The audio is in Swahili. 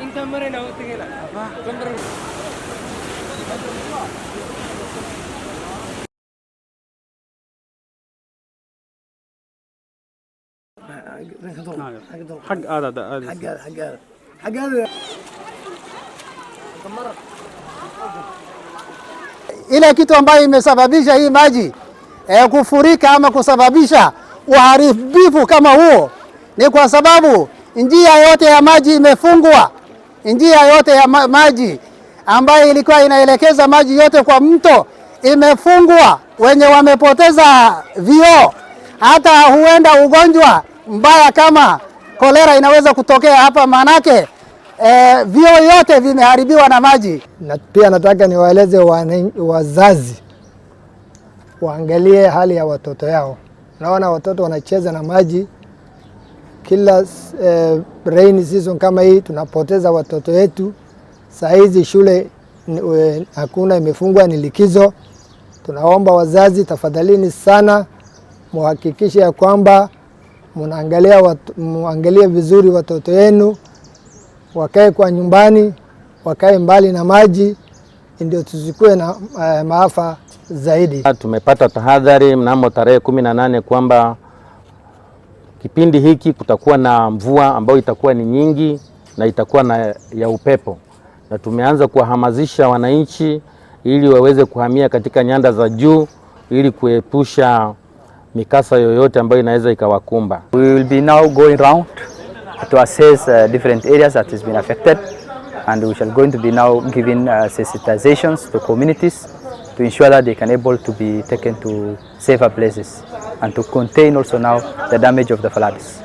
انت مرينا وتجينا حق هذا ile kitu ambayo imesababisha hii maji kufurika ama kusababisha uharibifu kama huo ni kwa sababu njia yote ya maji imefungwa. Njia yote ya maji ambayo ilikuwa inaelekeza maji yote kwa mto imefungwa. Wenye wamepoteza vioo, hata huenda ugonjwa mbaya kama kolera inaweza kutokea hapa, manake vioo yote vimeharibiwa na maji. Na pia nataka niwaeleze wazazi waangalie hali ya watoto yao. Naona watoto wanacheza na maji kila rainy season kama hii, tunapoteza watoto wetu. Saa hizi shule hakuna, imefungwa, ni likizo. Tunaomba wazazi, tafadhalini sana muhakikishe ya kwamba muangalie vizuri watoto wenu, wakae kwa nyumbani, wakae mbali na maji, ndio tusikue na maafa zaidi. Tumepata tahadhari mnamo tarehe 18 kwamba kipindi hiki kutakuwa na mvua ambayo itakuwa ni nyingi na itakuwa na ya upepo, na tumeanza kuwahamasisha wananchi ili waweze kuhamia katika nyanda za juu ili kuepusha mikasa yoyote ambayo inaweza ikawakumba. We will be now going round to assess different areas that has been affected, and we shall going to be now giving sensitizations to communities to ensure that they can able to be taken to safer places and to contain also now the damage of the floods.